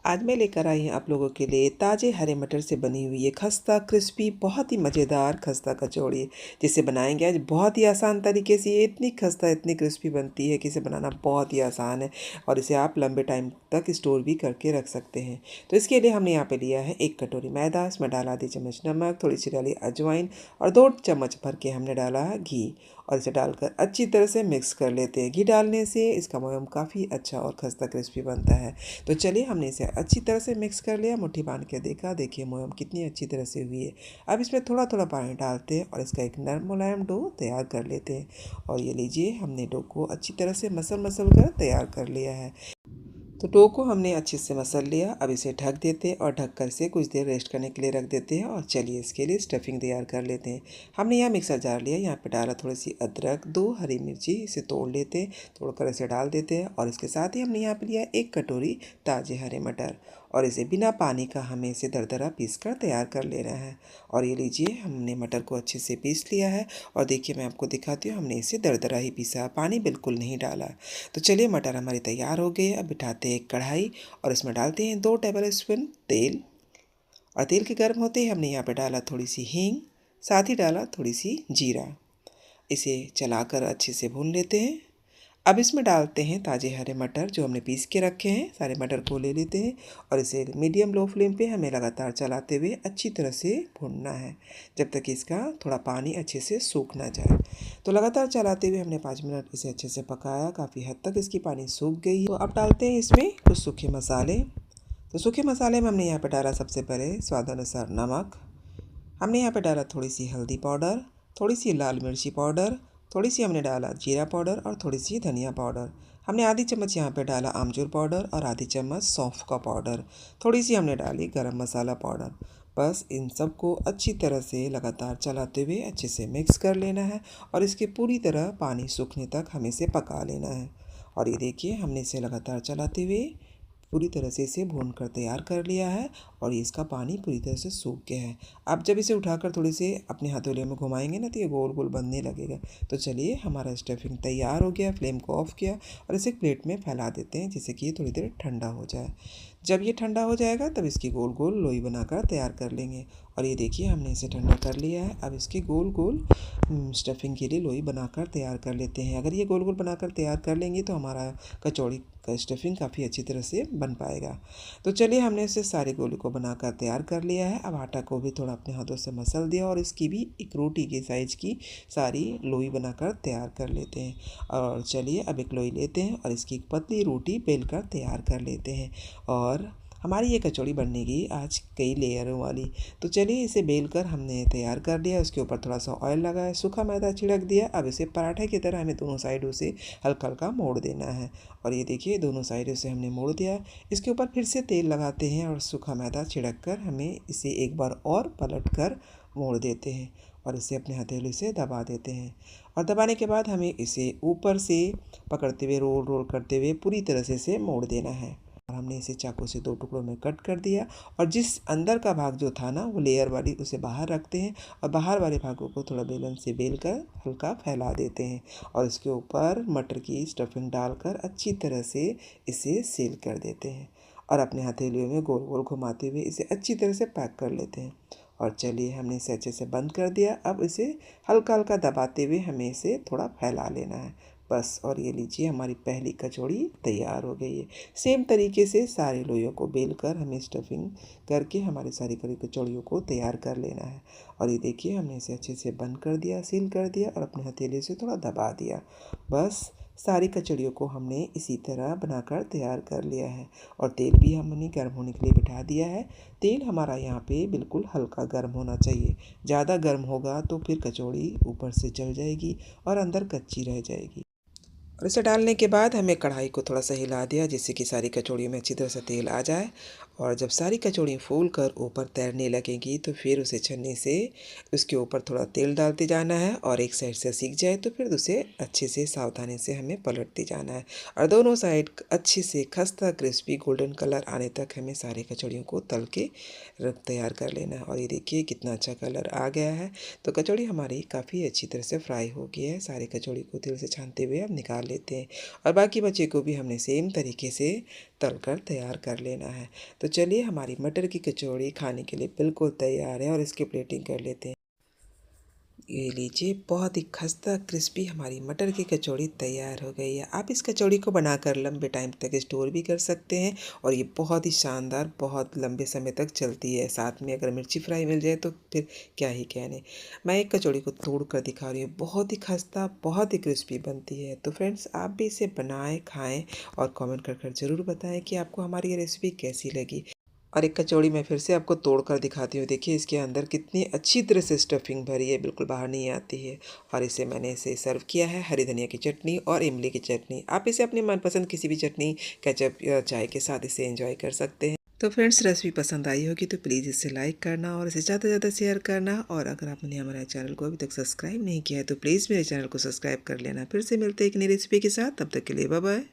आज मैं लेकर आई हूँ आप लोगों के लिए ताज़े हरे मटर से बनी हुई ये खस्ता क्रिस्पी बहुत ही मज़ेदार खस्ता कचौड़ी, जिसे बनाएंगे आज बहुत ही आसान तरीके से। ये इतनी खस्ता इतनी क्रिस्पी बनती है कि इसे बनाना बहुत ही आसान है और इसे आप लंबे टाइम तक स्टोर भी करके रख सकते हैं। तो इसके लिए हमने यहाँ पे लिया है 1 कटोरी मैदा, इसमें डाला आधी चम्मच नमक, थोड़ी सी डाली अजवाइन और 2 चम्मच भर के हमने डाला है घी और इसे डालकर अच्छी तरह से मिक्स कर लेते हैं। घी डालने से इसका मोयम काफ़ी अच्छा और खस्ता क्रिस्पी बनता है। तो चलिए हमने इसे अच्छी तरह से मिक्स कर लिया, मुट्ठी बांध के देखा, देखिए मोयम कितनी अच्छी तरह से हुई है। अब इसमें थोड़ा थोड़ा पानी डालते हैं और इसका एक नरम मुलायम डो तैयार कर लेते हैं। और ये लीजिए हमने डो को अच्छी तरह से मसल कर तैयार कर लिया है। तो डो को हमने अच्छे से मसल लिया। अब इसे ढक देते हैं और ढककर से कुछ देर रेस्ट करने के लिए रख देते हैं। और चलिए इसके लिए स्टफिंग तैयार कर लेते हैं। हमने यहाँ मिक्सर जार लिया, यहाँ पे डाला थोड़ी सी अदरक, 2 हरी मिर्ची, इसे तोड़ लेते हैं, तोड़कर इसे डाल देते हैं। और इसके साथ ही हमने यहाँ पे लिया 1 कटोरी ताज़े हरे मटर और इसे बिना पानी का हमें इसे दरदरा पीस कर तैयार कर लेना है। और ये लीजिए हमने मटर को अच्छे से पीस लिया है और देखिए मैं आपको दिखाती हूँ, हमने इसे दरदरा ही पीसा, पानी बिल्कुल नहीं डाला। तो चलिए मटर हमारी तैयार हो गई। अब बिठाते हैं एक कढ़ाई और इसमें डालते हैं 2 टेबल स्पून तेल। और तेल के गर्म होते ही हमने यहाँ पे डाला थोड़ी सी हींग, साथ ही डाला थोड़ी सी जीरा। इसे चलाकर अच्छे से भून लेते हैं। अब इसमें डालते हैं ताज़े हरे मटर जो हमने पीस के रखे हैं। सारे मटर को ले लेते हैं और इसे मीडियम लो फ्लेम पे हमें लगातार चलाते हुए अच्छी तरह से भूनना है, जब तक कि इसका थोड़ा पानी अच्छे से सूख ना जाए। तो लगातार चलाते हुए हमने 5 मिनट इसे अच्छे से पकाया, काफ़ी हद तक इसकी पानी सूख गई है। तो अब डालते हैं इसमें कुछ सूखे मसाले। तो सूखे मसाले में हमने यहाँ पर डाला सबसे पहले स्वादानुसार नमक, हमने यहाँ पे डाला थोड़ी सी हल्दी पाउडर, थोड़ी सी लाल मिर्ची पाउडर, थोड़ी सी हमने डाला जीरा पाउडर और थोड़ी सी धनिया पाउडर। हमने आधी चम्मच यहाँ पे डाला आमचूर पाउडर और आधी चम्मच सौंफ का पाउडर, थोड़ी सी हमने डाली गरम मसाला पाउडर। बस इन सब को अच्छी तरह से लगातार चलाते हुए अच्छे से मिक्स कर लेना है और इसके पूरी तरह पानी सूखने तक हमें इसे पका लेना है। और ये देखिए हमने इसे लगातार चलाते हुए पूरी तरह से इसे भून कर तैयार कर लिया है और इसका पानी पूरी तरह से सूख गया है। अब जब इसे उठाकर थोड़ी से अपने हथेलियों में घुमाएंगे ना तो ये गोल गोल बनने लगेगा। तो चलिए हमारा स्टफिंग तैयार हो गया। फ्लेम को ऑफ किया और इसे प्लेट में फैला देते हैं जिससे कि ये थोड़ी देर ठंडा हो जाए। जब ये ठंडा हो जाएगा तब इसकी गोल गोल लोई बनाकर तैयार कर लेंगे। और ये देखिए हमने इसे ठंडा कर लिया है। अब इसकी गोल गोल स्टफिंग के लिए लोई बनाकर तैयार कर लेते हैं। अगर ये गोल गोल बनाकर तैयार कर लेंगे तो हमारा कचौड़ी का स्टफिंग काफ़ी अच्छी तरह से बन पाएगा। तो चलिए हमने इसे सारे गोले को बनाकर तैयार कर लिया है। अब आटा को भी थोड़ा अपने हाथों से मसल दिया और इसकी भी एक रोटी के साइज़ की सारी लोई बनाकर तैयार कर लेते हैं। और चलिए अब एक लोई लेते हैं और इसकी एक पतली रोटी बेल कर तैयार कर लेते हैं। और हमारी ये कचौड़ी बननेगी आज कई लेयरों वाली। तो चलिए इसे बेल कर हमने तैयार कर लिया। उसके ऊपर थोड़ा सा ऑयल लगाया, सूखा मैदा छिड़क दिया। अब इसे पराठे की तरह हमें दोनों साइडों से हल्का हल्का मोड़ देना है। और ये देखिए दोनों साइडों से हमने मोड़ दिया। इसके ऊपर फिर से तेल लगाते हैं और सूखा मैदा छिड़क कर हमें इसे एक बार और पलट कर मोड़ देते हैं और इसे अपने हथेली से दबा देते हैं। और दबाने के बाद हमें इसे ऊपर से पकड़ते हुए रोल रोल करते हुए पूरी तरह से इसे मोड़ देना है। और हमने इसे चाकू से 2 टुकड़ों में कट कर दिया और जिस अंदर का भाग जो था ना वो लेयर वाली उसे बाहर रखते हैं और बाहर वाले भागों को थोड़ा बेलन से बेल कर हल्का फैला देते हैं और इसके ऊपर मटर की स्टफिंग डालकर अच्छी तरह से इसे सील कर देते हैं और अपने हथेलियों में गोल गोल घुमाते हुए इसे अच्छी तरह से पैक कर लेते हैं। और चलिए हमने इसे अच्छे से बंद कर दिया। अब इसे हल्का हल्का दबाते हुए हमें इसे थोड़ा फैला लेना है बस। और ये लीजिए हमारी पहली कचौड़ी तैयार हो गई है। सेम तरीके से सारे लोइयों को बेल कर हमें स्टफिंग करके हमारी सारी कचौड़ियों को तैयार कर लेना है। और ये देखिए हमने इसे अच्छे से बंद कर दिया, सील कर दिया और अपने हथेली से थोड़ा दबा दिया। बस सारी कचौड़ियों को हमने इसी तरह बनाकर तैयार कर लिया है। और तेल भी हमने गर्म होने के लिए बिठा दिया है। तेल हमारा यहाँ पे बिल्कुल हल्का गर्म होना चाहिए। ज़्यादा गर्म होगा तो फिर कचौड़ी ऊपर से जल जाएगी और अंदर कच्ची रह जाएगी। और इसे डालने के बाद हमें कढ़ाई को थोड़ा सा हिला दिया जिससे कि सारी कचौड़ियों में अच्छी तरह से तेल आ जाए। और जब सारी कचौड़ी फूल कर ऊपर तैरने लगेंगी तो फिर उसे छन्नी से उसके ऊपर थोड़ा तेल डालते जाना है और एक साइड से सीख जाए तो फिर उसे अच्छे से सावधानी से हमें पलटते जाना है और दोनों साइड अच्छे से खस्ता क्रिस्पी गोल्डन कलर आने तक हमें सारे कचौड़ियों को तल के रख तैयार कर लेना है। और ये देखिए कितना अच्छा कलर आ गया है। तो कचौड़ी हमारी काफ़ी अच्छी तरह से फ्राई हो गई है। सारी कचौड़ी को तेल से छानते हुए अब निकाल लेते हैं और बाकी बचे को भी हमने सेम तरीके से तल कर तैयार कर लेना है। तो चलिए हमारी मटर की कचौड़ी खाने के लिए बिल्कुल तैयार है और इसकी प्लेटिंग कर लेते हैं। ये लीजिए, बहुत ही खस्ता क्रिस्पी हमारी मटर की कचौड़ी तैयार हो गई है। आप इस कचौड़ी को बनाकर लंबे टाइम तक स्टोर भी कर सकते हैं और ये बहुत ही शानदार बहुत लंबे समय तक चलती है। साथ में अगर मिर्ची फ्राई मिल जाए तो फिर क्या ही कहने। मैं एक कचौड़ी को तोड़ कर दिखा रही हूँ, बहुत ही खस्ता बहुत ही क्रिस्पी बनती है। तो फ्रेंड्स, आप भी इसे बनाएं, खाएँ और कमेंट कर ज़रूर बताएं कि आपको हमारी ये रेसिपी कैसी लगी। और एक कचौड़ी मैं फिर से आपको तोड़ कर दिखाती हूँ। देखिए इसके अंदर कितनी अच्छी तरह से स्टफिंग भरी है, बिल्कुल बाहर नहीं आती है। और मैंने इसे सर्व किया है हरी धनिया की चटनी और इमली की चटनी। आप इसे अपनी मनपसंद किसी भी चटनी, केचप या चाय के साथ इसे एंजॉय कर सकते हैं। तो फ्रेंड्स, रेसिपी पसंद आई होगी तो प्लीज़ इसे लाइक करना और इसे ज़्यादा से ज़्यादा शेयर करना। और अगर आपने हमारे चैनल को अभी तक सब्सक्राइब नहीं किया है तो प्लीज़ मेरे चैनल को सब्सक्राइब कर लेना। फिर से मिलते हैं एक नई रेसिपी के साथ, तब तक के लिए बाय बाय।